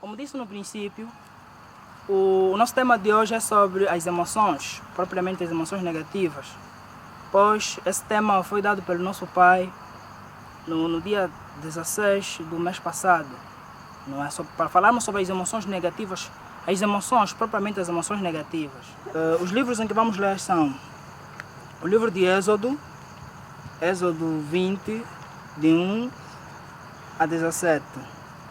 Como disse no princípio, o nosso tema de hoje é sobre as emoções, propriamente as emoções negativas, pois esse tema foi dado pelo nosso pai no dia 16 do mês passado. Não é só para falarmos sobre as emoções negativas, as emoções, propriamente as emoções negativas. Os livros em que vamos ler são o livro de Êxodo 20, de 1 a 17.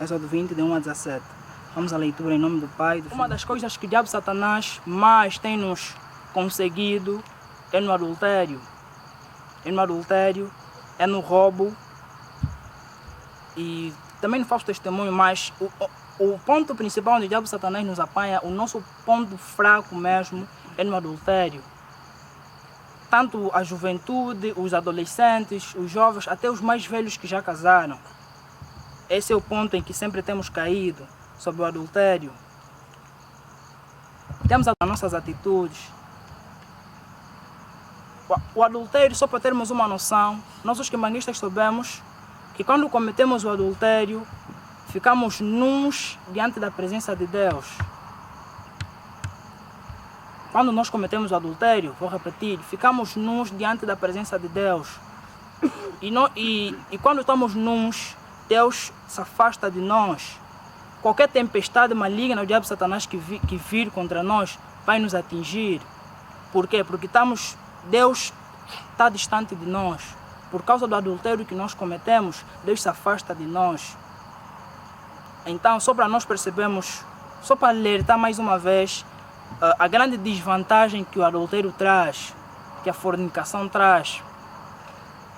Êxodo 20, de 1 a 17. Vamos à leitura em nome do Pai. Uma das coisas que o diabo Satanás mais tem nos conseguido é no adultério. É no roubo e também no falso testemunho, mas o ponto principal onde o diabo Satanás nos apanha, o nosso ponto fraco mesmo, é no adultério. Tanto a juventude, os adolescentes, os jovens, até os mais velhos que já casaram. Esse é o ponto em que sempre temos caído, sobre o adultério. Temos as nossas atitudes. O adultério, só para termos uma noção, nós os quimbanguistas sabemos que quando cometemos o adultério, ficamos nus diante da presença de Deus. Quando nós cometemos o adultério, vou repetir, ficamos nus diante da presença de Deus. E quando estamos nus, Deus se afasta de nós. Qualquer tempestade maligna, o diabo Satanás que vir contra nós, vai nos atingir. Por quê? Porque Deus está distante de nós. Por causa do adultério que nós cometemos, Deus se afasta de nós. Então, só para nós percebermos, só para alertar mais uma vez, a grande desvantagem que o adultério traz, que a fornicação traz,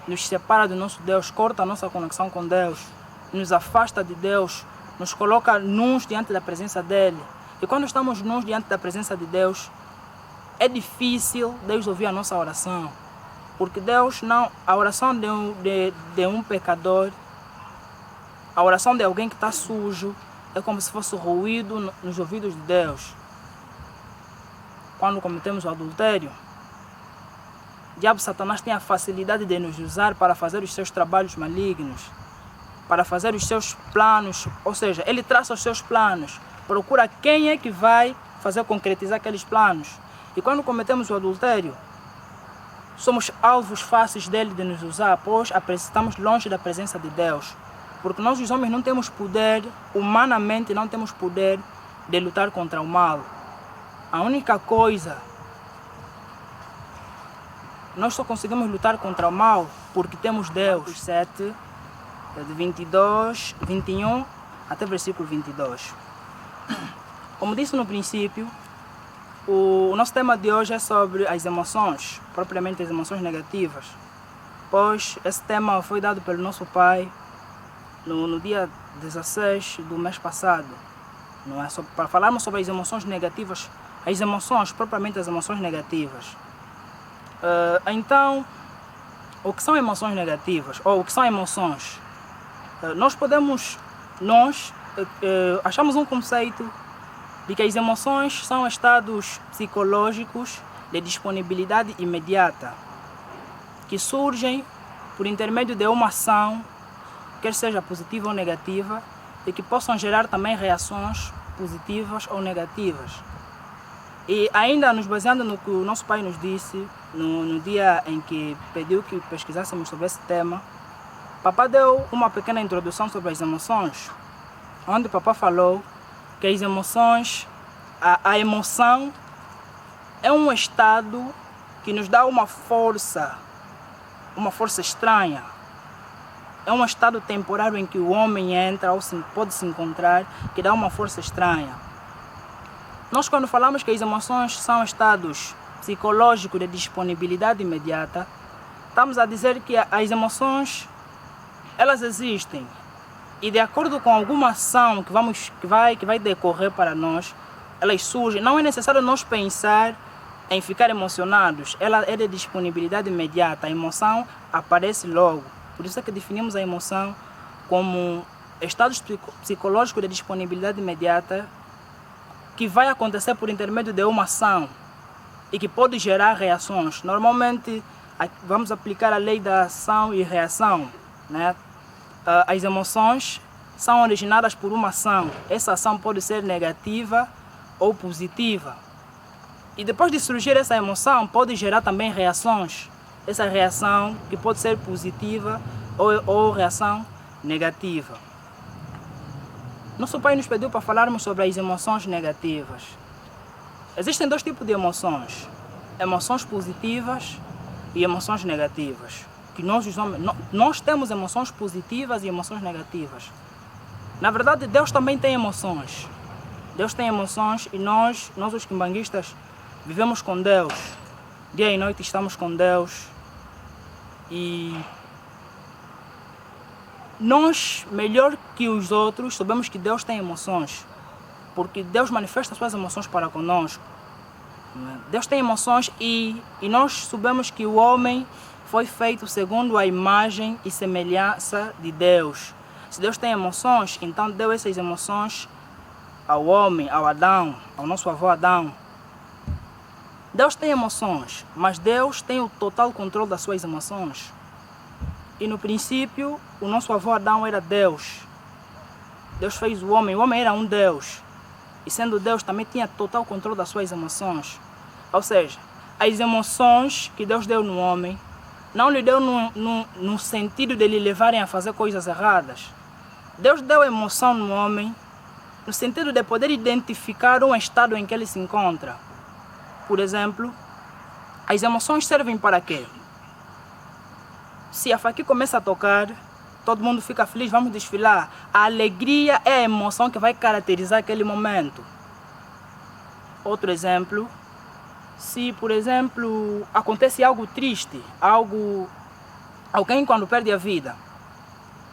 nos separa do nosso Deus, corta a nossa conexão com Deus, nos afasta de Deus, nos coloca nus diante da presença dEle. E quando estamos nus diante da presença de Deus, é difícil Deus ouvir a nossa oração. Porque Deus não... A oração de um pecador, a oração de alguém que está sujo, é como se fosse ruído nos ouvidos de Deus. Quando cometemos o adultério, o diabo Satanás tem a facilidade de nos usar para fazer os seus trabalhos malignos, para fazer os seus planos, ou seja, ele traça os seus planos, procura quem é que vai fazer concretizar aqueles planos. E quando cometemos o adultério, somos alvos fáceis dele de nos usar, pois estamos longe da presença de Deus. Porque nós os homens não temos poder, humanamente não temos poder de lutar contra o mal. A única coisa, nós só conseguimos lutar contra o mal porque temos Deus. 7, de 21 até versículo 22. Como disse no princípio, o nosso tema de hoje é sobre as emoções, propriamente as emoções negativas, pois esse tema foi dado pelo nosso pai no dia 16 do mês passado. Não é só para falarmos sobre as emoções negativas, as emoções, propriamente as emoções negativas. Então, o que são emoções negativas, ou o que são emoções? Nós achamos um conceito de que as emoções são estados psicológicos de disponibilidade imediata, que surgem por intermédio de uma ação, quer seja positiva ou negativa, e que possam gerar também reações positivas ou negativas. E ainda nos baseando no que o nosso pai nos disse, no dia em que pediu que pesquisássemos sobre esse tema, Papá deu uma pequena introdução sobre as emoções, onde o Papá falou que as emoções, a emoção é um estado que nos dá uma força estranha. É um estado temporário em que o homem entra ou pode se encontrar, que dá uma força estranha. Nós, quando falamos que as emoções são estados psicológicos de disponibilidade imediata, estamos a dizer que as emoções, elas existem. E de acordo com alguma ação que vai decorrer para nós, elas surgem. Não é necessário nós pensar em ficar emocionados. Ela é de disponibilidade imediata. A emoção aparece logo. Por isso é que definimos a emoção como estados psicológicos de disponibilidade imediata que vai acontecer por intermédio de uma ação e que pode gerar reações. Normalmente, vamos aplicar a lei da ação e reação, né? As emoções são originadas por uma ação. Essa ação pode ser negativa ou positiva. E depois de surgir essa emoção, pode gerar também reações. Essa reação que pode ser positiva ou reação negativa. Nosso Pai nos pediu para falarmos sobre as emoções negativas. Existem dois tipos de emoções. Emoções positivas e emoções negativas. Que nós temos emoções positivas e emoções negativas. Na verdade, Deus também tem emoções. Deus tem emoções e nós os quimbanguistas, vivemos com Deus. Dia e noite estamos com Deus. E nós, melhor que os outros, sabemos que Deus tem emoções. Porque Deus manifesta suas emoções para conosco. Deus tem emoções e nós sabemos que o homem foi feito segundo a imagem e semelhança de Deus. Se Deus tem emoções, então deu essas emoções ao homem, ao Adão, ao nosso avô Adão. Deus tem emoções, mas Deus tem o total controle das suas emoções. E no princípio, o nosso avô Adão era Deus. Deus fez o homem era um Deus. E sendo Deus, também tinha total controle das suas emoções. Ou seja, as emoções que Deus deu no homem, não lhe deu no sentido de lhe levarem a fazer coisas erradas. Deus deu emoção no homem no sentido de poder identificar um estado em que ele se encontra. Por exemplo, as emoções servem para quê? Se a faqui começa a tocar, todo mundo fica feliz, vamos desfilar. A alegria é a emoção que vai caracterizar aquele momento. Outro exemplo, se por exemplo acontece algo triste, alguém quando perde a vida,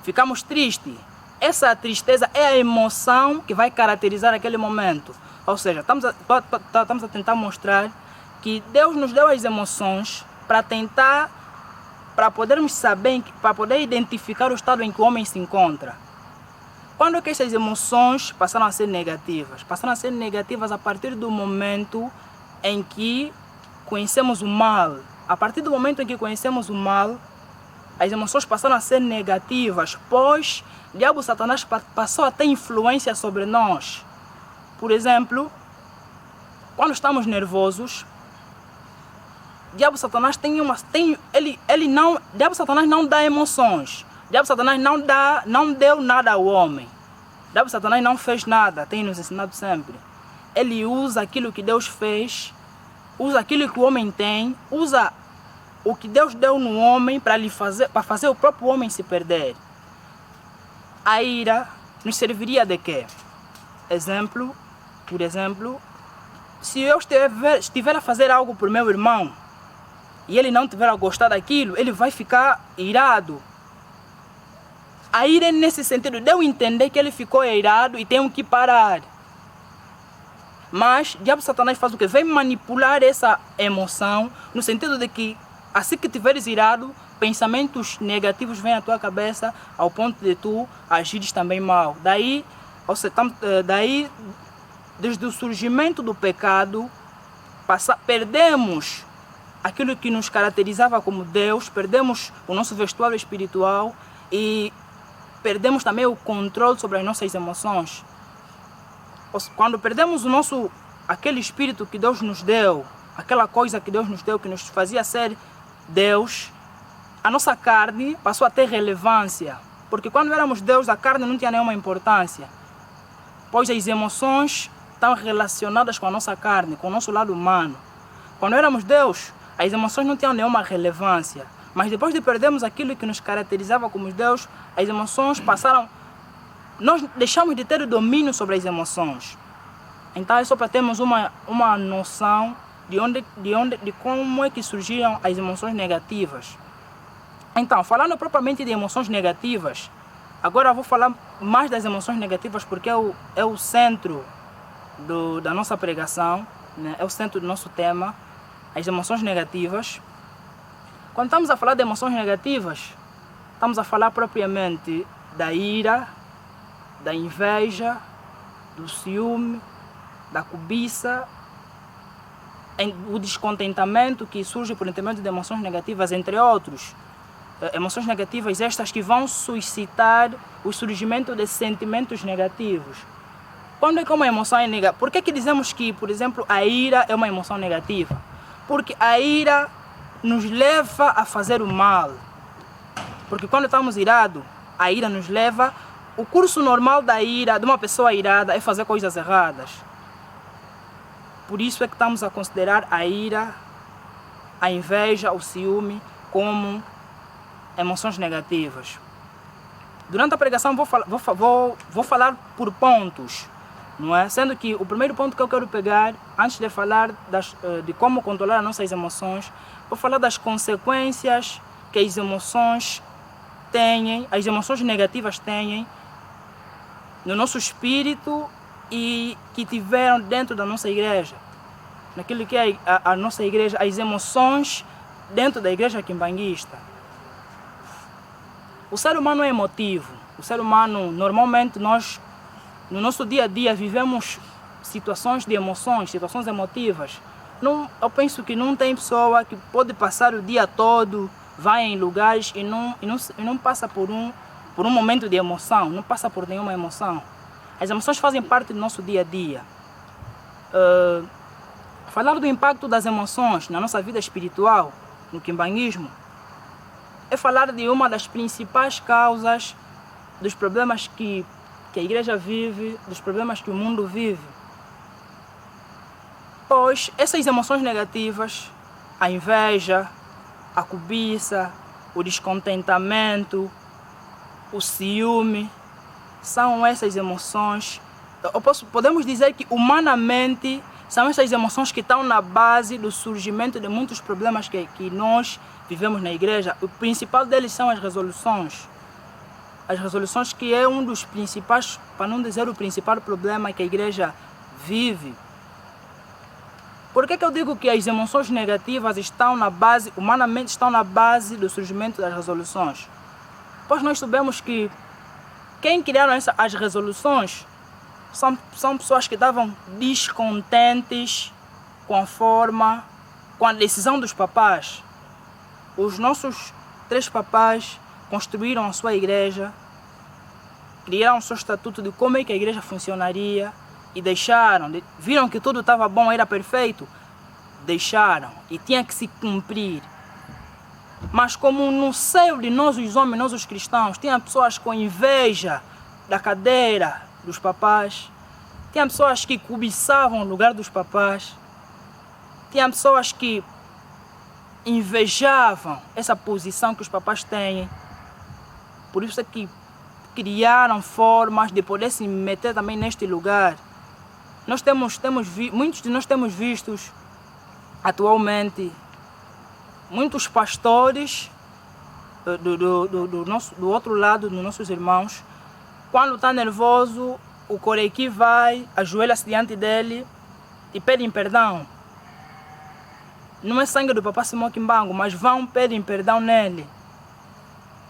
ficamos tristes. Essa tristeza é a emoção que vai caracterizar aquele momento. Ou seja, estamos a tentar mostrar que Deus nos deu as emoções para podermos saber, para poder identificar o estado em que o homem se encontra. Quando é que essas emoções passaram a ser negativas? Passaram a ser negativas a partir do momento em que conhecemos o mal. A partir do momento em que conhecemos o mal, as emoções passaram a ser negativas, pois o diabo Satanás passou a ter influência sobre nós. Por exemplo, quando estamos nervosos, o diabo Satanás diabo Satanás não dá emoções. O diabo Satanás não deu nada ao homem. O diabo Satanás não fez nada, tem nos ensinado sempre. Ele usa aquilo que Deus fez, usa aquilo que o homem tem, usa o que Deus deu no homem para fazer o próprio homem se perder. A ira nos serviria de quê? Por exemplo, se eu estiver a fazer algo por meu irmão e ele não tiver a gostar daquilo, ele vai ficar irado. A ira é nesse sentido de eu entender que ele ficou irado e tenho que parar. Mas o diabo Satanás faz o quê? Vem manipular essa emoção no sentido de que assim que estiveres irado, pensamentos negativos vêm à tua cabeça ao ponto de tu agires também mal. Daí, desde o surgimento do pecado, perdemos aquilo que nos caracterizava como Deus, perdemos o nosso vestuário espiritual e perdemos também o controle sobre as nossas emoções. Quando perdemos aquele espírito que Deus nos deu, aquela coisa que Deus nos deu, que nos fazia ser Deus, a nossa carne passou a ter relevância. Porque quando éramos Deus, a carne não tinha nenhuma importância. Pois as emoções estão relacionadas com a nossa carne, com o nosso lado humano. Quando éramos Deus, as emoções não tinham nenhuma relevância. Mas depois de perdermos aquilo que nos caracterizava como Deus, as emoções passaram... Nós deixamos de ter o domínio sobre as emoções. Então é só para termos uma noção de como é que surgiram as emoções negativas. Então, falando propriamente de emoções negativas, agora eu vou falar mais das emoções negativas porque é o centro da nossa pregação, né? É o centro do nosso tema, as emoções negativas. Quando estamos a falar de emoções negativas, estamos a falar propriamente da ira, da inveja, do ciúme, da cobiça, o descontentamento que surge por intermédio de emoções negativas, entre outros. emoções negativas estas que vão suscitar o surgimento de sentimentos negativos. Quando é que uma emoção é negativa? Por que dizemos que, por exemplo, a ira é uma emoção negativa? Porque a ira nos leva a fazer o mal. Porque quando estamos irados, a ira nos leva... O curso normal da ira, de uma pessoa irada, é fazer coisas erradas. Por isso é que estamos a considerar a ira, a inveja, o ciúme como emoções negativas. Durante a pregação vou falar por pontos, não é? Sendo que o primeiro ponto que eu quero pegar, antes de falar de como controlar as nossas emoções, vou falar das consequências que as emoções têm, as emoções negativas têm no nosso espírito e que tiveram dentro da nossa igreja. Naquilo que é a nossa igreja, as emoções dentro da igreja quimbanguista. O ser humano é emotivo. O ser humano, normalmente, nós, no nosso dia a dia, vivemos situações de emoções, situações emotivas. Eu penso que não tem pessoa que pode passar o dia todo, vai em lugares e não passa por um momento de emoção, não passa por nenhuma emoção. As emoções fazem parte do nosso dia a dia. Falar do impacto das emoções na nossa vida espiritual, no quimbanguismo, é falar de uma das principais causas dos problemas que a igreja vive, dos problemas que o mundo vive. Pois essas emoções negativas, a inveja, a cobiça, o descontentamento, o ciúme, são essas emoções. Podemos dizer que humanamente são essas emoções que estão na base do surgimento de muitos problemas que nós vivemos na igreja. O principal deles são as resoluções. As resoluções que é um dos principais, para não dizer o principal problema que a igreja vive. Por que eu digo que as emoções negativas estão na base, humanamente estão na base do surgimento das resoluções? Pois nós sabemos que quem criaram as resoluções são pessoas que estavam descontentes com a forma, com a decisão dos papás. Os nossos 3 papás construíram a sua igreja, criaram o seu estatuto de como é que a igreja funcionaria e viram que tudo estava bom, era perfeito, deixaram e tinha que se cumprir. Mas como no seio de nós os homens, nós os cristãos, tinha pessoas com inveja da cadeira dos papás, tinha pessoas que cobiçavam o lugar dos papás, tinha pessoas que invejavam essa posição que os papás têm. Por isso é que criaram formas de poder se meter também neste lugar. Muitos de nós temos vistos atualmente muitos pastores do outro lado, dos nossos irmãos, quando está nervoso, o corequi vai, ajoelha-se diante dele e pedem perdão. Não é sangue do Papá Simão Quimbango, mas vão pedir perdão nele.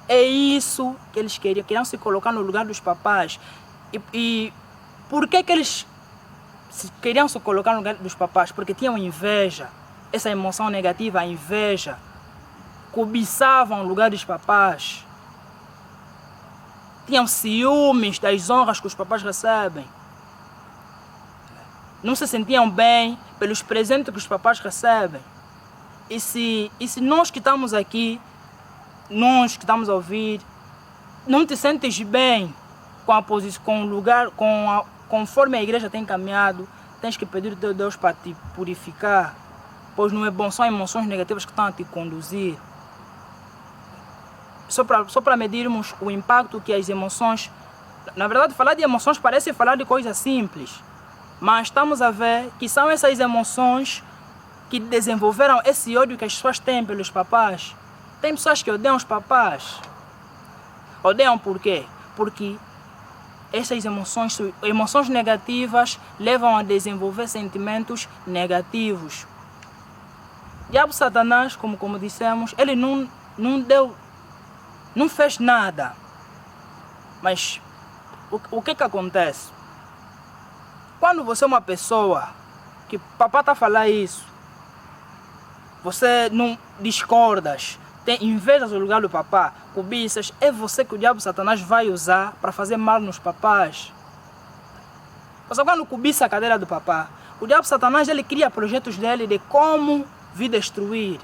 É isso que eles queriam se colocar no lugar dos papás. E por que eles queriam se colocar no lugar dos papás? Porque tinham inveja, essa emoção negativa, a inveja. Cobiçavam o lugar dos papás. Tinham ciúmes das honras que os papás recebem. Não se sentiam bem pelos presentes que os papás recebem. E se nós que estamos aqui, nós que estamos a ouvir, não te sentes bem com a posição, com o lugar, conforme a igreja tem caminhado, tens que pedir a Deus para te purificar, pois não é bom, são emoções negativas que estão a te conduzir. Só para medirmos o impacto que as emoções... Na verdade, falar de emoções parece falar de coisas simples, mas estamos a ver que são essas emoções que desenvolveram esse ódio que as pessoas têm pelos papás. Tem pessoas que odeiam os papás. Odeiam por quê? Porque essas emoções negativas levam a desenvolver sentimentos negativos. O diabo Satanás, como dissemos, ele não fez nada. Mas o que acontece? Quando você é uma pessoa que papai está a falar isso, você não discordas, tem invejas no lugar do papá, cobiças, é você que o diabo Satanás vai usar para fazer mal nos papás. Você quando cobiça a cadeira do papá, o diabo Satanás ele cria projetos dele de como vir destruir.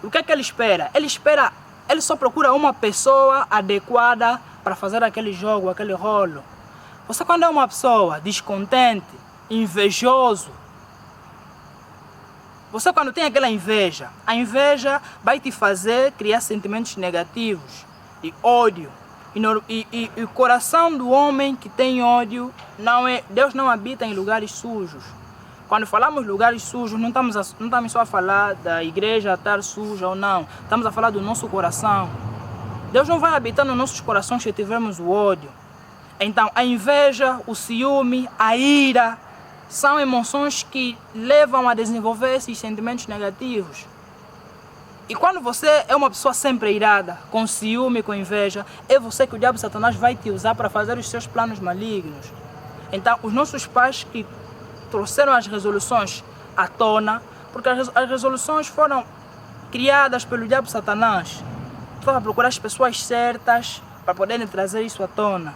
O que é que ele espera? Ele só procura uma pessoa adequada para fazer aquele jogo, aquele rolo. Você quando é uma pessoa descontente, invejoso, você quando tem aquela inveja, a inveja vai te fazer criar sentimentos negativos, de ódio. E o coração do homem que tem ódio, Deus não habita em lugares sujos. Quando falamos lugares sujos, não estamos só a falar da igreja estar suja ou não. Estamos a falar do nosso coração. Deus não vai habitar nos nossos corações se tivermos o ódio. Então, a inveja, o ciúme, a ira, são emoções que levam a desenvolver esses sentimentos negativos. E quando você é uma pessoa sempre irada, com ciúme, com inveja, é você que o diabo Satanás vai te usar para fazer os seus planos malignos. Então, os nossos pais que trouxeram as resoluções à tona, porque as resoluções foram criadas pelo diabo Satanás. Estava a procurar as pessoas certas para poderem trazer isso à tona.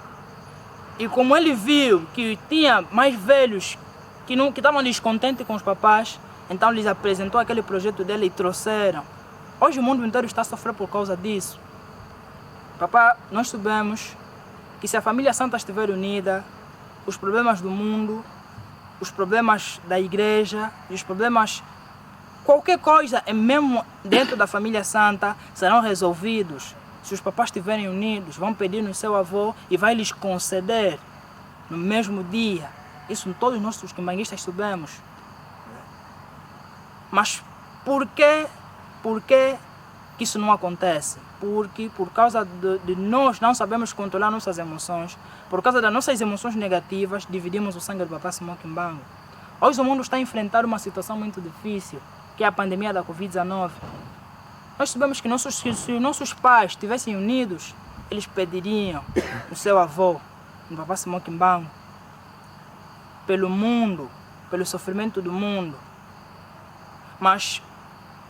E como ele viu que tinha mais velhos que estavam descontentes com os papás, então lhes apresentou aquele projeto dele e trouxeram. Hoje o mundo inteiro está a sofrer por causa disso. Papá, nós sabemos que se a família santa estiver unida, os problemas do mundo, os problemas da igreja, os problemas, qualquer coisa, mesmo dentro da família santa, serão resolvidos. Se os papás estiverem unidos, vão pedir no seu avô e vai lhes conceder no mesmo dia. Isso todos nós, os quimbanguistas, sabemos. Mas por que que isso não acontece? Porque por causa de nós não sabemos controlar nossas emoções, por causa das nossas emoções negativas, dividimos o sangue do Papá Simão Kimbangu. Hoje o mundo está a enfrentar uma situação muito difícil, que é a pandemia da Covid-19. Nós sabemos que se nossos pais estivessem unidos, eles pediriam o seu avô, o Papá Simão Kimbangu, pelo mundo, pelo sofrimento do mundo. Mas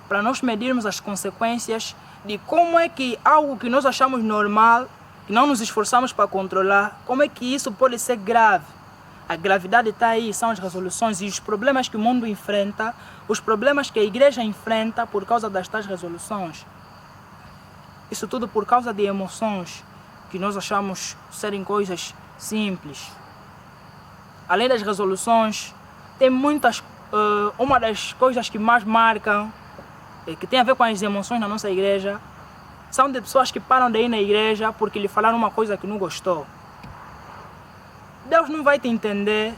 para nós medirmos as consequências de como é que algo que nós achamos normal, que não nos esforçamos para controlar, como é que isso pode ser grave. A gravidade está aí, são as resoluções e os problemas que o mundo enfrenta, os problemas que a igreja enfrenta por causa das tais resoluções. Isso tudo por causa de emoções que nós achamos serem coisas simples. Além das resoluções, tem muitas, uma das coisas que mais marcam, que tem a ver com as emoções na nossa igreja, são de pessoas que param de ir na igreja porque lhe falaram uma coisa que não gostou. Deus não vai te entender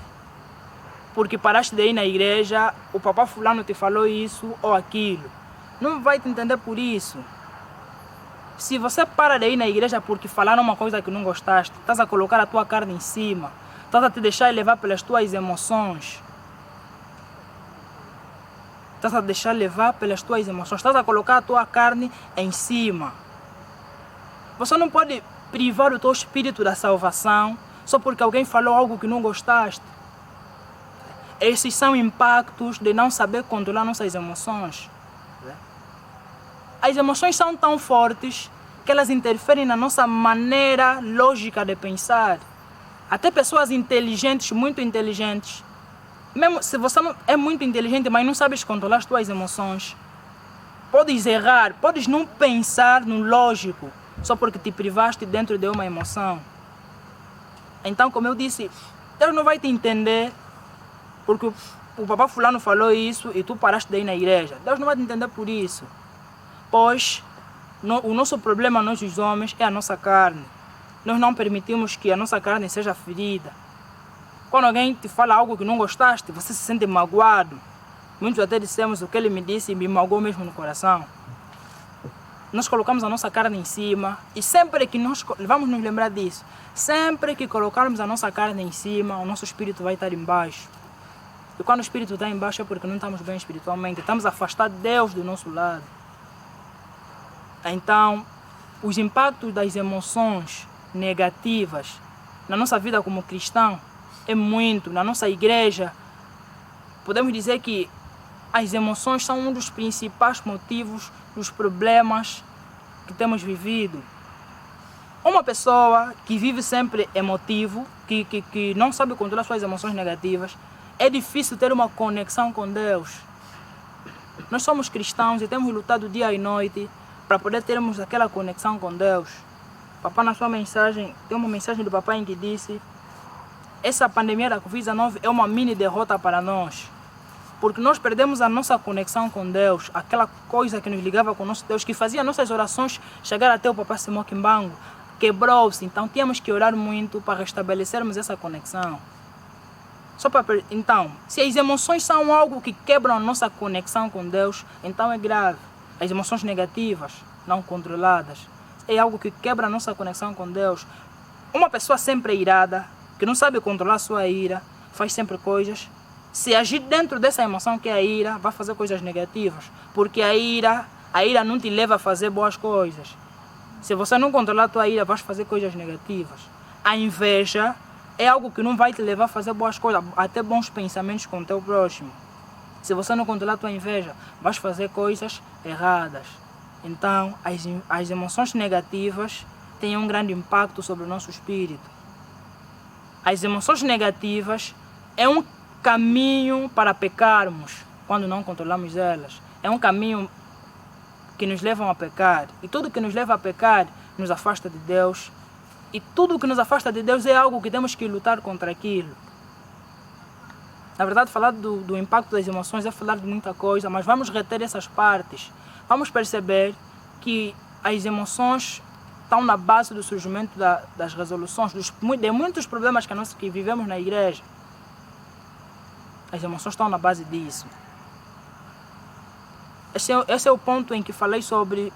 porque paraste de ir na igreja, o papá fulano te falou isso ou aquilo. Não vai te entender por isso. Se você para de ir na igreja porque falaram uma coisa que não gostaste, estás a colocar a tua carne em cima, estás a te deixar levar pelas tuas emoções. Estás a deixar levar pelas tuas emoções, estás a colocar a tua carne em cima. Você não pode privar o teu espírito da salvação só porque alguém falou algo que não gostaste. Esses são impactos de não saber controlar nossas emoções. As emoções são tão fortes que elas interferem na nossa maneira lógica de pensar. Até pessoas inteligentes, muito inteligentes, mesmo se você não é muito inteligente, mas não sabes controlar as tuas emoções, podes errar, podes não pensar no lógico, só porque te privaste dentro de uma emoção. Então, como eu disse, Deus não vai te entender porque o papá fulano falou isso e tu paraste de ir na igreja. Deus não vai te entender por isso. Pois o nosso problema, nós os homens, é a nossa carne. Nós não permitimos que a nossa carne seja ferida. Quando alguém te fala algo que não gostaste, você se sente magoado. Muitos até dissemos o que ele me disse e me magoou mesmo no coração. Nós colocamos a nossa carne em cima e sempre que nós vamos nos lembrar disso, sempre que colocarmos a nossa carne em cima, o nosso espírito vai estar embaixo. E quando o espírito está embaixo é porque não estamos bem espiritualmente, estamos afastados de Deus do nosso lado. Então, os impactos das emoções negativas na nossa vida como cristão é muito. Na nossa igreja, podemos dizer que as emoções são um dos principais motivos dos problemas que temos vivido. Uma pessoa que vive sempre emotivo, que não sabe controlar suas emoções negativas, é difícil ter uma conexão com Deus. Nós somos cristãos e temos lutado dia e noite para poder termos aquela conexão com Deus. Papai, na sua mensagem, tem uma mensagem do papai em que disse: essa pandemia da Covid-19 é uma mini derrota para nós. Porque nós perdemos a nossa conexão com Deus, aquela coisa que nos ligava com o nosso Deus, que fazia nossas orações chegar até o papai Simão Kimbangu, quebrou-se. Então tínhamos que orar muito para restabelecermos essa conexão. Então, se as emoções são algo que quebram a nossa conexão com Deus, então é grave. As emoções negativas, não controladas, é algo que quebra a nossa conexão com Deus. Uma pessoa sempre irada, que não sabe controlar a sua ira, faz sempre coisas. Se agir dentro dessa emoção que é a ira, vai fazer coisas negativas. Porque a ira não te leva a fazer boas coisas. Se você não controlar a tua ira, vais fazer coisas negativas. A inveja é algo que não vai te levar a fazer boas coisas, até bons pensamentos com o teu próximo. Se você não controlar a tua inveja, vais fazer coisas erradas. Então, as emoções negativas têm um grande impacto sobre o nosso espírito. As emoções negativas é um caminho para pecarmos quando não controlamos elas. É um caminho que nos leva a pecar. E tudo que nos leva a pecar nos afasta de Deus. E tudo que nos afasta de Deus é algo que temos que lutar contra aquilo. Na verdade, falar do impacto das emoções é falar de muita coisa, mas vamos reter essas partes. Vamos perceber que as emoções estão na base do surgimento das resoluções, de muitos problemas que vivemos na igreja. As emoções estão na base disso. Esse é o ponto em que falei sobre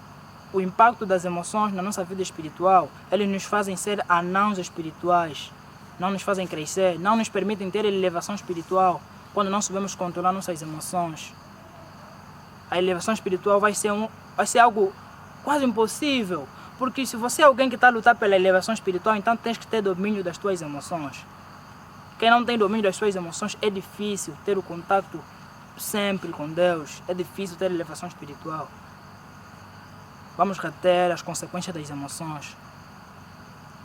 o impacto das emoções na nossa vida espiritual. Eles nos fazem ser anãos espirituais, não nos fazem crescer, não nos permitem ter elevação espiritual quando não sabemos controlar nossas emoções. A elevação espiritual vai ser algo quase impossível, porque se você é alguém que está a lutar pela elevação espiritual, então tens que ter domínio das tuas emoções. Quem não tem domínio das suas emoções, é difícil ter o contato sempre com Deus. É difícil ter elevação espiritual. Vamos reter as consequências das emoções.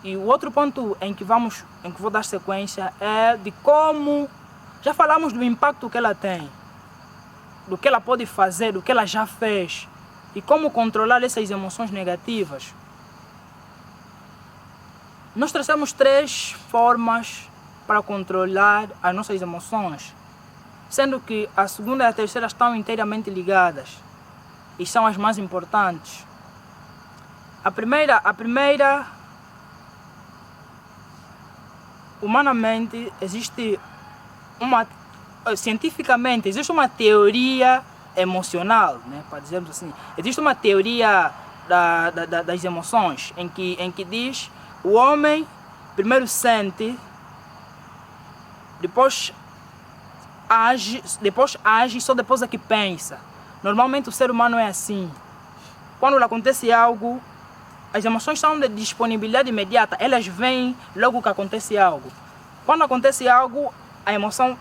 E o outro ponto em que vou dar sequência é de como... Já falamos do impacto que ela tem, do que ela pode fazer, do que ela já fez, e como controlar essas emoções negativas. Nós trouxemos 3 formas para controlar as nossas emoções, sendo que a segunda e a terceira estão inteiramente ligadas e são as mais importantes. A primeira, humanamente, cientificamente, existe uma teoria emocional, né, para dizermos assim. Existe uma teoria das emoções em que diz o homem primeiro sente, depois age, só depois é que pensa. Normalmente o ser humano é assim. Quando acontece algo, as emoções são de disponibilidade imediata, elas vêm logo que acontece algo. Quando acontece algo, a emoção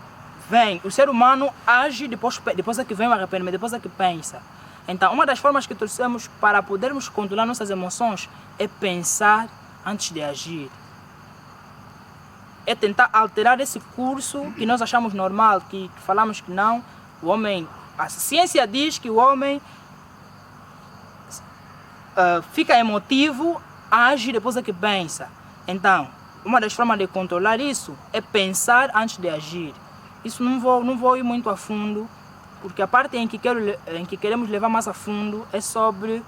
vem. O ser humano age, depois é que vem o arrependimento, depois é que pensa. Então, uma das formas que trouxemos para podermos controlar nossas emoções é pensar antes de agir. É tentar alterar esse curso que nós achamos normal, que falamos que não. O homem, a ciência diz que o homem fica emotivo, age depois é que pensa. Então, uma das formas de controlar isso é pensar antes de agir. Isso não vou ir muito a fundo, porque a parte em que queremos levar mais a fundo é sobre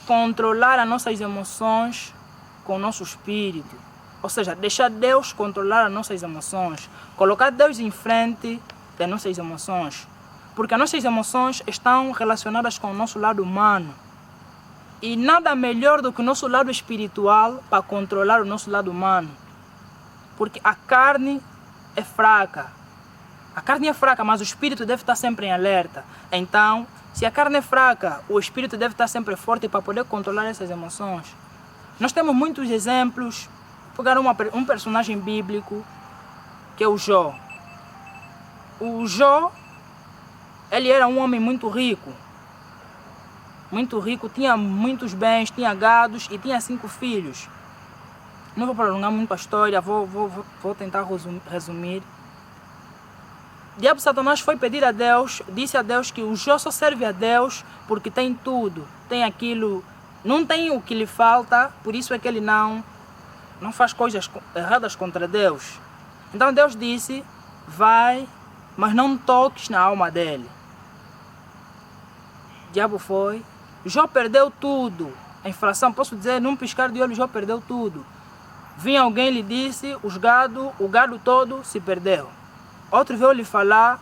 controlar as nossas emoções com o nosso espírito. Ou seja, deixar Deus controlar as nossas emoções. Colocar Deus em frente das nossas emoções. Porque as nossas emoções estão relacionadas com o nosso lado humano. E nada melhor do que o nosso lado espiritual para controlar o nosso lado humano. Porque a carne é fraca. A carne é fraca, mas o espírito deve estar sempre em alerta. Então, se a carne é fraca, o espírito deve estar sempre forte para poder controlar essas emoções. Nós temos muitos exemplos. Vou pegar um personagem bíblico, que é o Jó. O Jó Ele era um homem muito rico, tinha muitos bens, tinha gados e tinha 5 filhos. Não vou prolongar muito a história, vou tentar resumir. O diabo Satanás foi pedir a Deus, disse a Deus que o Jó só serve a Deus porque tem tudo, tem aquilo, não tem o que lhe falta, por isso é que ele não faz coisas erradas contra Deus. Então Deus disse, vai, mas não toques na alma dele. O diabo foi, Jó perdeu tudo, a inflação, posso dizer, num piscar de olhos, Jó perdeu tudo. Vinha alguém e lhe disse, o gado todo se perdeu. Outro veio lhe falar,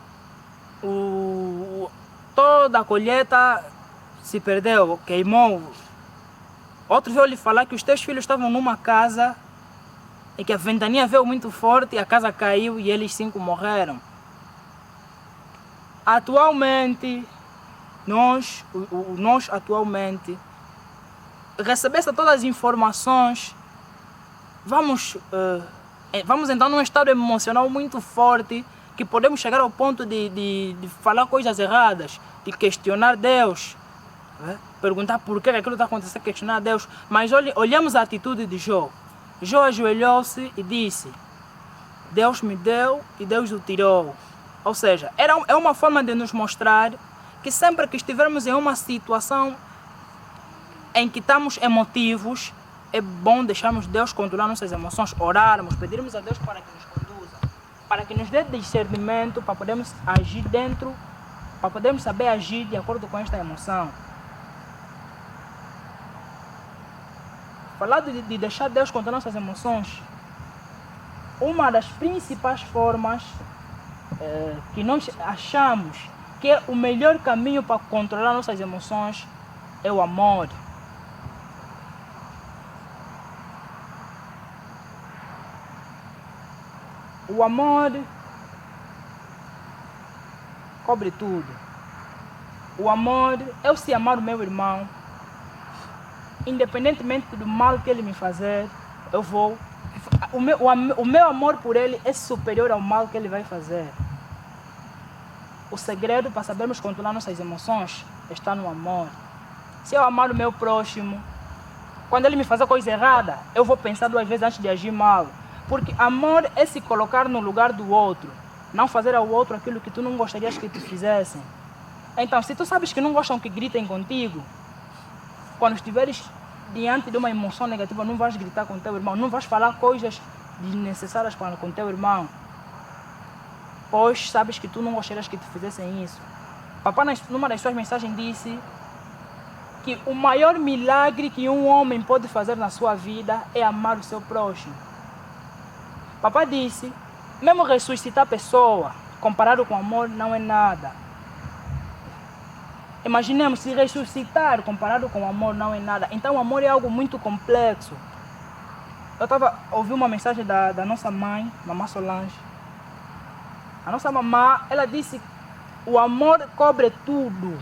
toda a colheita se perdeu, queimou. Outro veio lhe falar que os teus filhos estavam numa casa e que a ventania veio muito forte, a casa caiu e eles 5 morreram. Atualmente, nós atualmente, recebendo todas as informações, vamos entrar num estado emocional muito forte, que podemos chegar ao ponto de falar coisas erradas, de questionar Deus, perguntar por que aquilo está acontecendo, questionar Deus. Mas olhamos a atitude de Jó. Jó ajoelhou-se e disse, Deus me deu e Deus o tirou. Ou seja, é uma forma de nos mostrar que sempre que estivermos em uma situação em que estamos emotivos, é bom deixarmos Deus controlar nossas emoções, orarmos, pedirmos a Deus para que nos conduza, para que nos dê discernimento, para podermos agir para podermos saber agir de acordo com esta emoção. Falar de deixar Deus controlar nossas emoções, uma das principais formas que nós achamos que é o melhor caminho para controlar nossas emoções é o amor. O amor cobre tudo. O amor, eu se amar o meu irmão, independentemente do mal que ele me fazer, eu vou. O meu amor por ele é superior ao mal que ele vai fazer. O segredo para sabermos controlar nossas emoções está no amor. Se eu amar o meu próximo, quando ele me fazer coisa errada, eu vou pensar 2 vezes antes de agir mal. Porque amor é se colocar no lugar do outro, não fazer ao outro aquilo que tu não gostarias que te fizessem. Então, se tu sabes que não gostam que gritem contigo, quando estiveres diante de uma emoção negativa, não vais gritar com teu irmão, não vais falar coisas desnecessárias com teu irmão, pois sabes que tu não gostarias que te fizessem isso. Papai, numa das suas mensagens, disse que o maior milagre que um homem pode fazer na sua vida é amar o seu próximo. Papai disse, mesmo ressuscitar a pessoa, comparado com amor, não é nada. Imaginemos, se ressuscitar comparado com amor não é nada. Então o amor é algo muito complexo. Eu ouvi uma mensagem da nossa mãe, mamãe Solange. A nossa mamã, ela disse, o amor cobre tudo.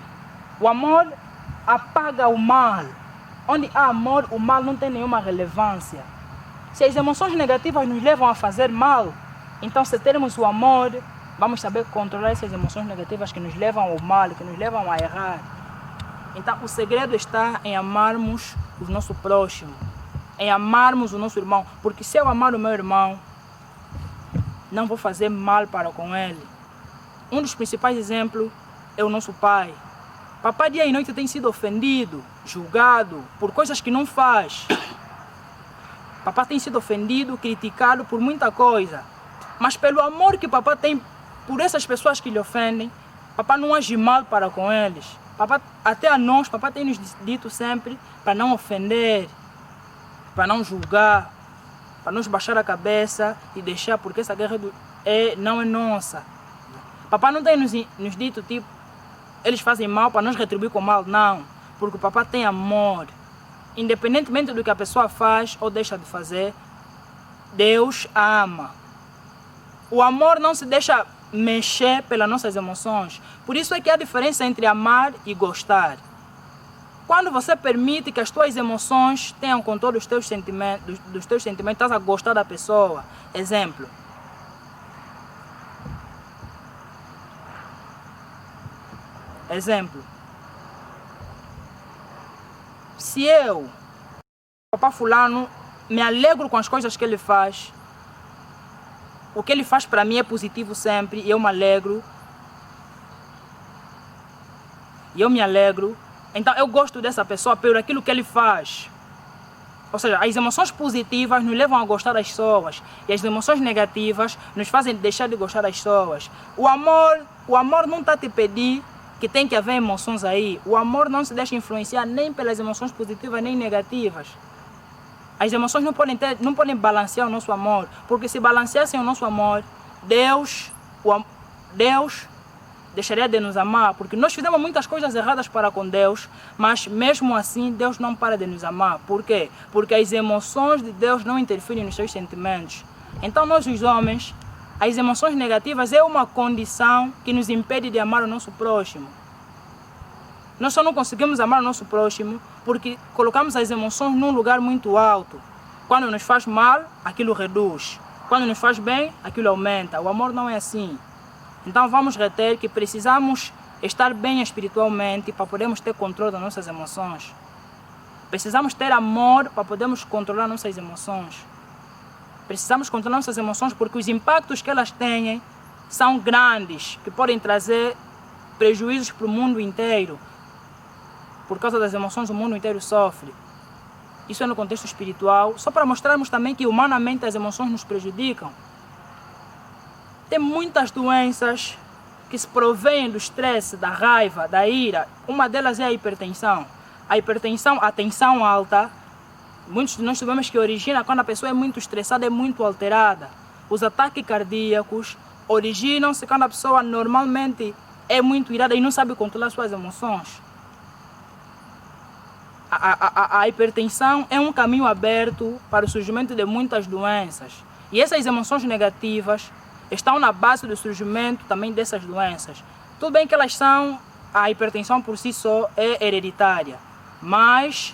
O amor apaga o mal. Onde há amor, o mal não tem nenhuma relevância. Se as emoções negativas nos levam a fazer mal, então se termos o amor, vamos saber controlar essas emoções negativas que nos levam ao mal, que nos levam a errar. Então o segredo está em amarmos o nosso próximo, em amarmos o nosso irmão. Porque se eu amar o meu irmão, não vou fazer mal para com ele. Um dos principais exemplos é o nosso pai. Papai dia e noite tem sido ofendido, julgado por coisas que não faz. Papai tem sido ofendido, criticado por muita coisa. Mas pelo amor que papai tem por essas pessoas que lhe ofendem, papai não age mal para com eles. Papai, até a nós, papai tem nos dito sempre para não ofender, para não julgar, para nos baixar a cabeça e deixar, porque essa guerra não é nossa. Papai não tem nos dito, tipo, eles fazem mal para nos retribuir com mal, não. Porque o papai tem amor. Independentemente do que a pessoa faz ou deixa de fazer, Deus ama. O amor não se deixa mexer pelas nossas emoções. Por isso é que há diferença entre amar e gostar. Quando você permite que as tuas emoções tenham controle dos teus sentimentos, estás a gostar da pessoa. Exemplo. Exemplo. Se eu, papá fulano, me alegro com as coisas que ele faz, o que ele faz para mim é positivo sempre, e eu me alegro, então eu gosto dessa pessoa por aquilo que ele faz. Ou seja, as emoções positivas nos levam a gostar das pessoas, e as emoções negativas nos fazem deixar de gostar das pessoas. O amor não está a te pedir que tem que haver emoções aí. O amor não se deixa influenciar nem pelas emoções positivas nem negativas. As emoções não podem balancear o nosso amor, porque se balanceassem o nosso amor, Deus deixaria de nos amar, porque nós fizemos muitas coisas erradas para com Deus, mas mesmo assim Deus não para de nos amar. Por quê? Porque as emoções de Deus não interferem nos seus sentimentos. Então nós, os homens, as emoções negativas é uma condição que nos impede de amar o nosso próximo. Nós só não conseguimos amar o nosso próximo porque colocamos as emoções num lugar muito alto. Quando nos faz mal, aquilo reduz. Quando nos faz bem, aquilo aumenta. O amor não é assim. Então vamos reter que precisamos estar bem espiritualmente para podermos ter controle das nossas emoções. Precisamos ter amor para podermos controlar nossas emoções. Precisamos controlar nossas emoções porque os impactos que elas têm são grandes, que podem trazer prejuízos para o mundo inteiro. Por causa das emoções, o mundo inteiro sofre. Isso é no contexto espiritual, só para mostrarmos também que humanamente as emoções nos prejudicam. Tem muitas doenças que se provêm do estresse, da raiva, da ira. Uma delas é a hipertensão. A hipertensão, a tensão alta, muitos de nós sabemos que origina quando a pessoa é muito estressada, é muito alterada. Os ataques cardíacos originam-se quando a pessoa normalmente é muito irada e não sabe controlar suas emoções. A hipertensão é um caminho aberto para o surgimento de muitas doenças. E essas emoções negativas estão na base do surgimento também dessas doenças. Tudo bem que a hipertensão por si só é hereditária, mas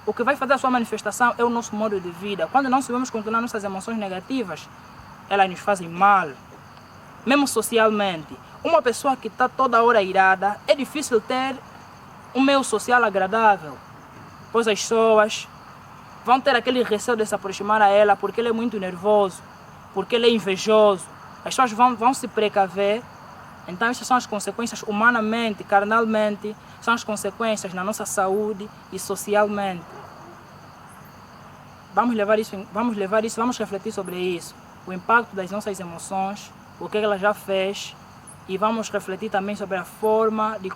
o que vai fazer a sua manifestação é o nosso modo de vida. Quando não sabemos controlar nossas emoções negativas, elas nos fazem mal, mesmo socialmente. Uma pessoa que está toda hora irada, é difícil ter um meio social agradável, pois as pessoas vão ter aquele receio de se aproximar a ela porque ele é muito nervoso, porque ele é invejoso. As pessoas vão se precaver. Então essas são as consequências humanamente, carnalmente, são as consequências na nossa saúde e socialmente. Vamos refletir sobre isso, o impacto das nossas emoções, o que ela já fez, e vamos refletir também sobre a forma de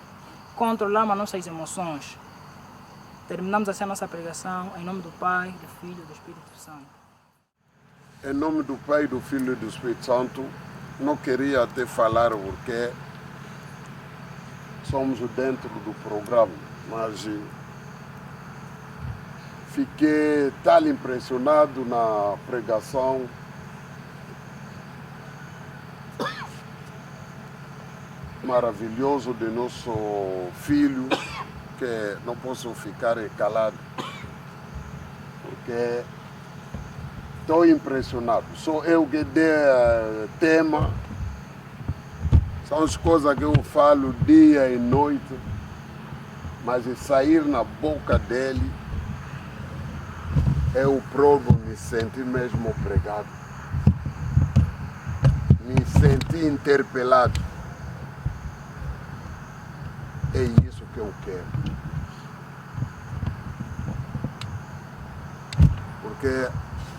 controlar as nossas emoções. Terminamos assim a nossa pregação, em nome do Pai, do Filho e do Espírito Santo. Em nome do Pai, do Filho e do Espírito Santo, não queria até falar porque somos dentro do programa, mas fiquei tal impressionado na pregação maravilhoso de nosso filho, que não posso ficar calado, porque estou impressionado. Sou eu que dei tema, são as coisas que eu falo dia e noite, mas sair na boca dele, eu próprio me senti mesmo pregado, me senti interpelado. É isso que eu quero. Porque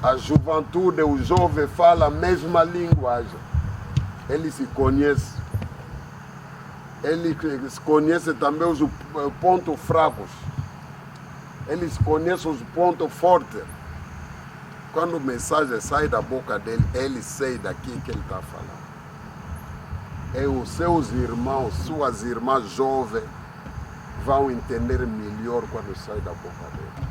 a juventude, o jovem fala a mesma linguagem. Ele se conhece. Ele se conhece também os pontos fracos. Ele se conhece os pontos fortes. Quando a mensagem sai da boca dele, ele sai daqui que ele está falando. E os seus irmãos, suas irmãs jovens, vão entender melhor quando sai da boca dele.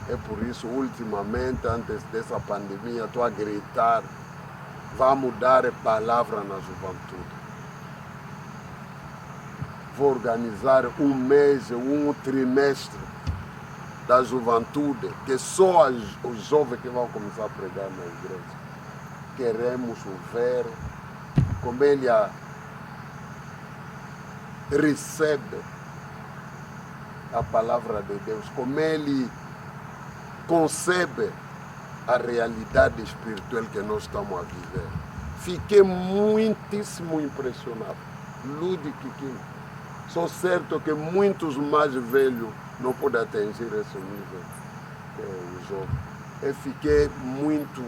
É por isso, ultimamente, antes dessa pandemia, estou a gritar, vamos dar palavra na juventude. Vou organizar um mês, um trimestre da juventude, que só os jovens que vão começar a pregar na igreja. Queremos ver como ele recebe a palavra de Deus, como ele concebe a realidade espiritual que nós estamos a viver. Fiquei muitíssimo impressionado. Lude Kikino. Sou certo que muitos mais velhos não podem atingir esse nível que o jovem. Eu fiquei muito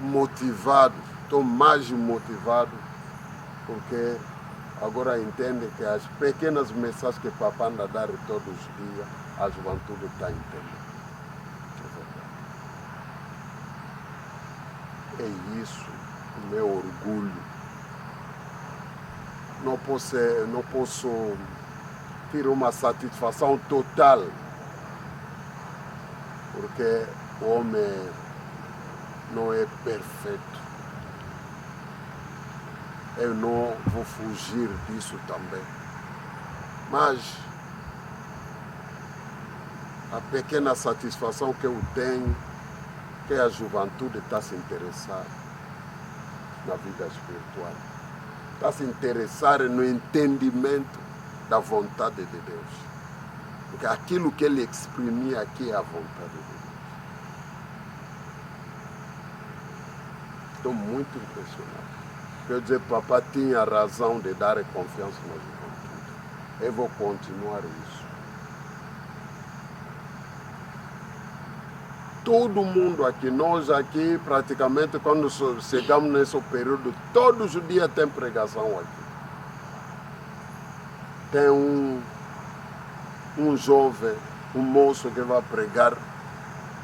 motivado, estou mais motivado, porque agora entende que as pequenas mensagens que o papai anda a dar todos os dias, a juventude está entendendo. É isso o meu orgulho. Não posso ter uma satisfação total, porque o homem não é perfeito. Eu não vou fugir disso também. Mas a pequena satisfação que eu tenho, que a juventude está se interessar na vida espiritual. Está se interessar no entendimento da vontade de Deus. Porque aquilo que ele exprimia aqui é a vontade de Deus. Estou muito impressionado. Quer dizer, papai tinha razão de dar confiança na juventude. Eu vou continuar isso. Todo mundo aqui, nós aqui, praticamente, quando chegamos nesse período, todos os dias tem pregação aqui. Tem um jovem, um moço que vai pregar.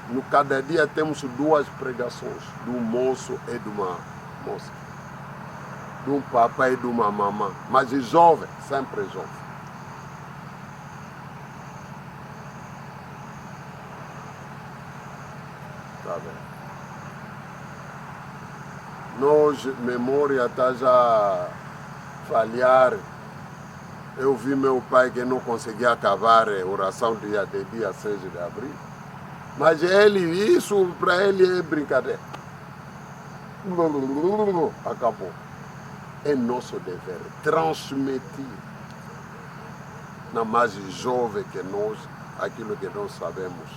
No cada dia temos 2 pregações, de um moço e de uma moça. De um papai e de uma mamã. Mas jovem, sempre jovem. Tá bem. Nós, memória está já falhar. Eu vi meu pai que não conseguia acabar a oração de dia 6 de abril. Mas isso para ele é brincadeira. Acabou. É nosso dever transmitir na mais jovem que nós aquilo que nós sabemos,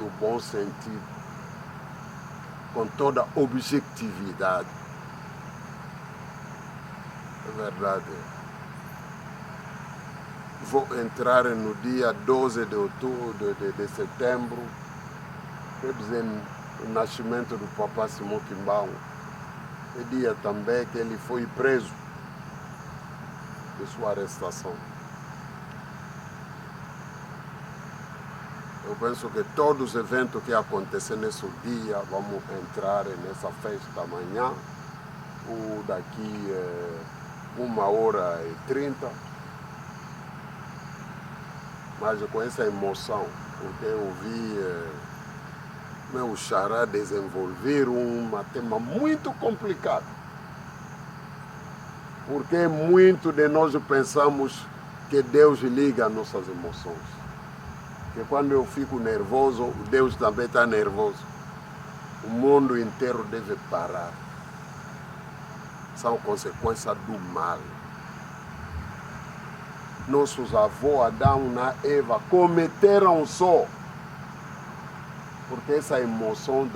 no bom sentido, com toda objetividade. É verdade. Vou entrar no dia 12 de outubro, de setembro, quer dizer, o nascimento do papai Simão Quimbao. É dia também que ele foi preso de sua arrestação. Eu penso que todos os eventos que acontecem nesse dia, vamos entrar nessa festa amanhã, ou daqui 1h30. Mas com essa emoção, porque eu vi meu xará desenvolver um tema muito complicado. Porque muito de nós pensamos que Deus liga nossas emoções. Que quando eu fico nervoso, Deus também está nervoso. O mundo inteiro deve parar. São consequências do mal. Nossos avós, Adão e Eva, cometeram só. Porque essa emoção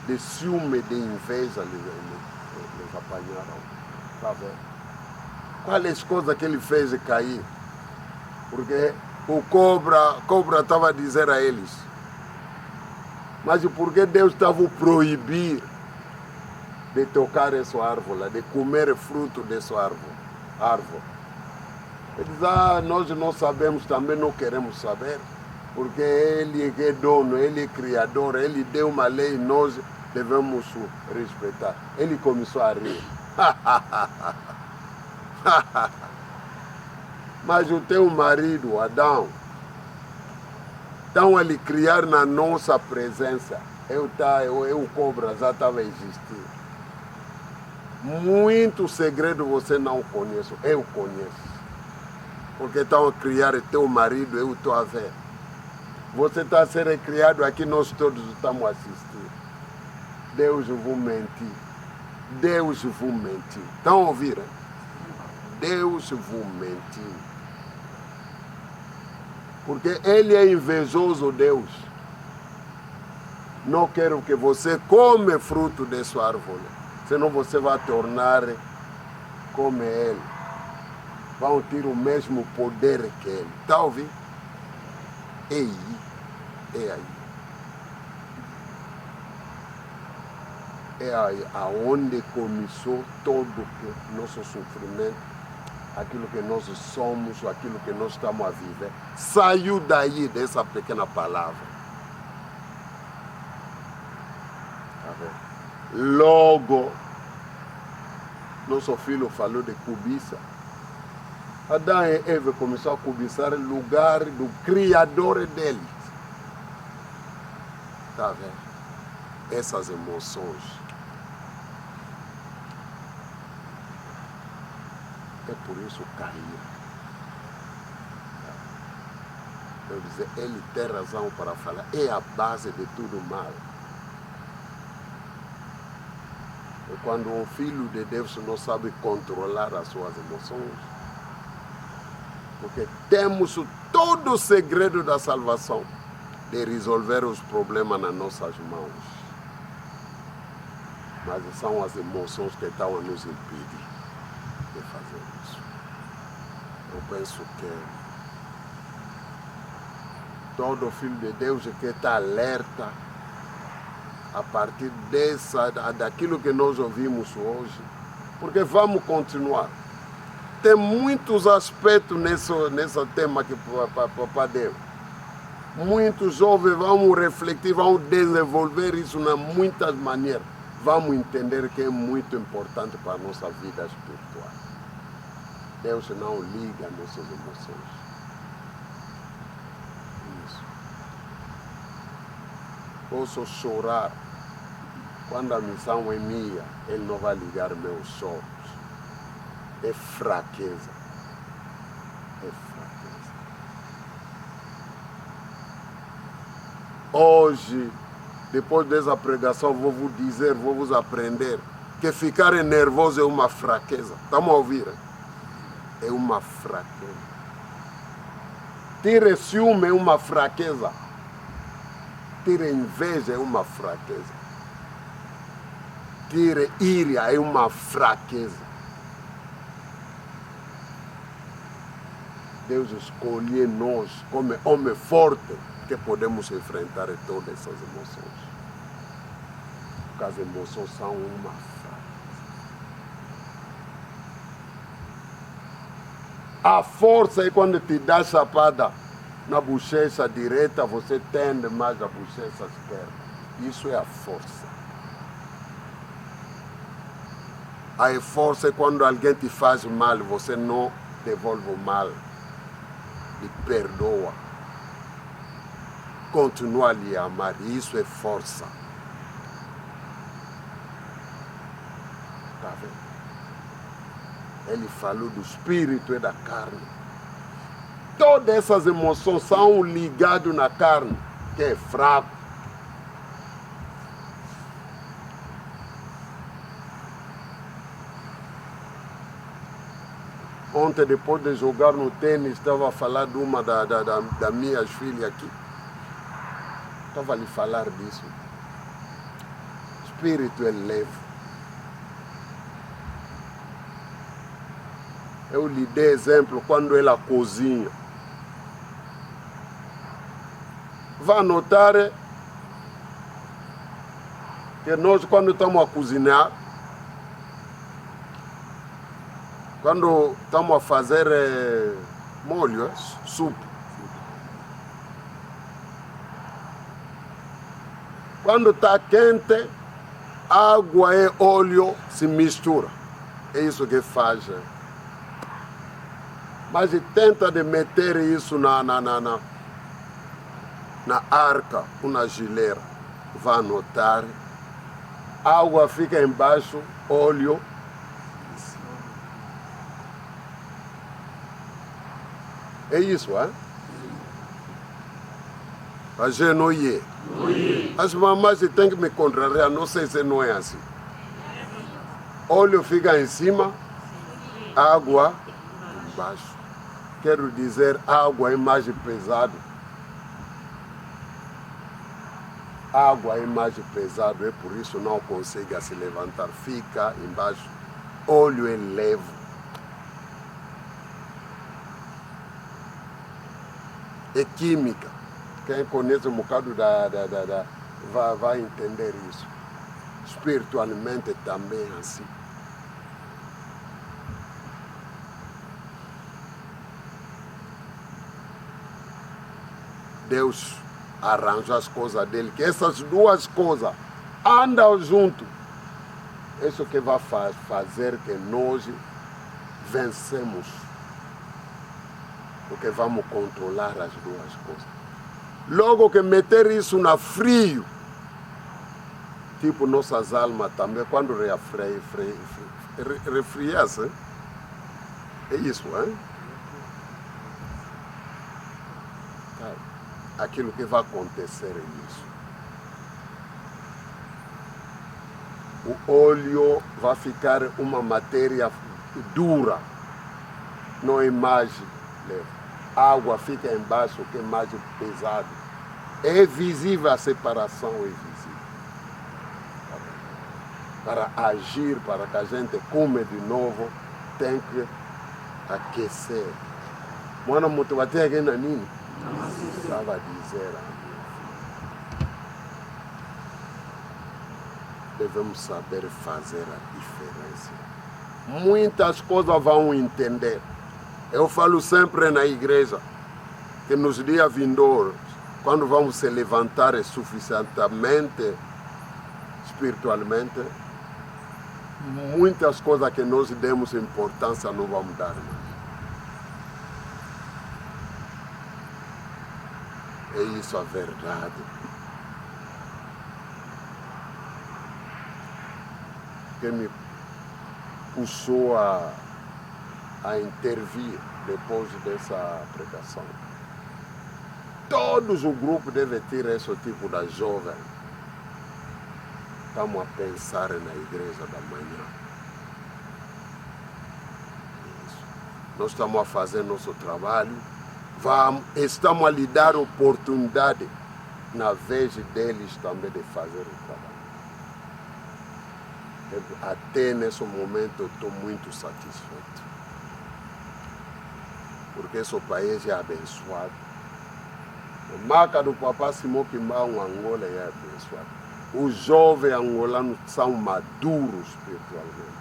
de ciúme, de inveja, eles apanharam. Tá vendo? Quais coisas que ele fez cair? Porque o cobra estava a dizer a eles. Mas por que Deus estava a proibir de tocar essa árvore, de comer fruto dessa árvore? Eles nós não sabemos, também não queremos saber. Porque ele é dono, ele é criador, ele deu uma lei e nós devemos respeitar. Ele começou a rir. Mas o teu marido, Adão, então ele criar na nossa presença, eu cobra, já estava a existir. Muito segredo você não conhece, eu conheço. Porque estão a criar teu marido, eu estou a ver. Você está a ser criado aqui, nós todos estamos a assistir. Deus não vai mentir. Deus vos mentiu. Estão a ouvir? Deus vos mentiu. Porque Ele é invejoso, Deus. Não quero que você come fruto dessa árvore, senão você vai tornar como Ele. Vão ter o mesmo poder que Ele. Está a ouvir? É aí. É aí aonde começou todo o nosso sofrimento, aquilo que nós somos, aquilo que nós estamos a viver. Saiu daí, dessa pequena palavra. Tá vendo? Logo, nosso filho falou de cobiça. Adão e Eva começaram a cobiçar o lugar do Criador deles. Tá vendo? Essas emoções. É por isso cair. Eu dizer, ele tem razão para falar. É a base de tudo mal. E quando um filho de Deus não sabe controlar as suas emoções, porque temos todo o segredo da salvação, de resolver os problemas nas nossas mãos. Mas são as emoções que estão a nos impedir de fazer isso. Eu penso que todo filho de Deus que está alerta a partir daquilo que nós ouvimos hoje, porque vamos continuar. Tem muitos aspectos nesse tema que Papai deu. Muitos jovens vão refletir, vão desenvolver isso de muitas maneiras. Vamos entender que é muito importante para a nossa vida espiritual. Deus não liga nossas emoções. Isso. Posso chorar quando a missão é minha, Ele não vai ligar meus choros. É fraqueza. É fraqueza. Hoje, depois dessa pregação, vou vos dizer, vou vos aprender que ficar nervoso é uma fraqueza. Estamos a ouvir? É uma fraqueza. Ter ciúme é uma fraqueza. Ter inveja é uma fraqueza. Ter ira é uma fraqueza. Deus escolhe nós como homem forte que podemos enfrentar todas essas emoções. Porque as emoções são uma fraqueza. A força é quando te dá chapada na bochecha direita, você tende mais a bochecha esquerda. Isso é a força. A força é quando alguém te faz mal, você não devolve o mal. E perdoa. Continua a lhe amar. Isso é força. Tá vendo? Ele falou do espírito e da carne. Todas essas emoções são ligadas na carne, que é fraco. Ontem, depois de jogar no tênis, estava a falar de uma das minhas filhas aqui. Estava a lhe falar disso. O espírito é leve. Eu lhe dei exemplo quando ela cozinha. Vai notar que nós, quando estamos a cozinhar, quando estamos a fazer molho, supo. Quando está quente, água e óleo se misturam. É isso que faz. Mas tenta de meter isso na arca, na geleira. Vai notar. A água fica embaixo, óleo. É isso, hein? A gente não é. As mamães têm que me contrariar, não sei se não é assim. óleo fica em cima, água embaixo. Quero dizer, água é mais pesado. Água é mais pesado, é por isso não consegue se levantar. Fica embaixo. Óleo é leve. É química. Quem conhece um bocado vai entender isso. Espiritualmente também é assim. Deus arranja as coisas dele, que essas duas coisas andam junto. Isso que vai fazer que nós vencemos. Porque vamos controlar as duas coisas. Logo que meter isso na frio, tipo nossas almas também, quando refriasse, é isso, hein? Aquilo que vai acontecer é isso. O óleo vai ficar uma matéria dura, não é mais leve. A água fica embaixo, que é mais pesado. É visível a separação, é visível. Para agir, para que a gente come de novo, tem que aquecer. Mwana muito até aqui na nini? Estava a dizer a mim. Devemos saber fazer a diferença. Muitas coisas vão entender. Eu falo sempre na igreja que nos dias vindouros, quando vamos se levantar suficientemente espiritualmente, muitas coisas que nós demos importância não vamos dar mais. É isso a verdade. Que me puxou a intervir depois dessa pregação. Todos o grupo devem ter esse tipo de jovem. Estamos a pensar na igreja da manhã. Isso. Nós estamos a fazer nosso trabalho. Estamos a lhe dar oportunidade na vez deles também de fazer o trabalho. Até nesse momento eu estou muito satisfeito. Porque esse país é abençoado. O marca do Papa Simão Kimbau, Angola, é abençoado. Os jovens angolanos são maduros espiritualmente.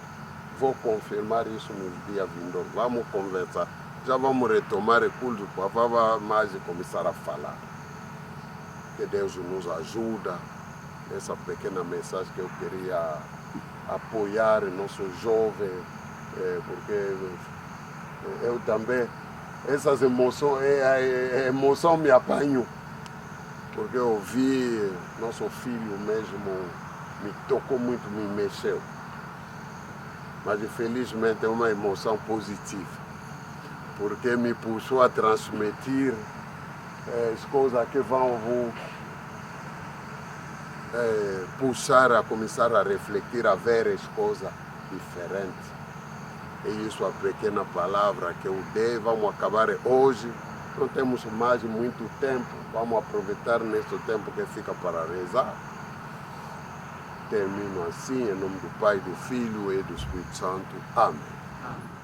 Vou confirmar isso nos dias vindouros. Vamos conversar. Já vamos retomar o culto, o Papa vai mais começar a falar. Que Deus nos ajuda. Essa pequena mensagem que eu queria apoiar nossos jovens, porque eu também, essas emoções, a emoção me apanhou. Porque eu vi nosso filho mesmo, me tocou muito, me mexeu. Mas infelizmente é uma emoção positiva. Porque me puxou a transmitir as coisas que vão puxar a começar a refletir, a ver as coisas diferentes. E isso é a pequena palavra que eu dei. Vamos acabar hoje. Não temos mais muito tempo. Vamos aproveitar nesse tempo que fica para rezar. Termino assim, em nome do Pai, do Filho e do Espírito Santo. Amém.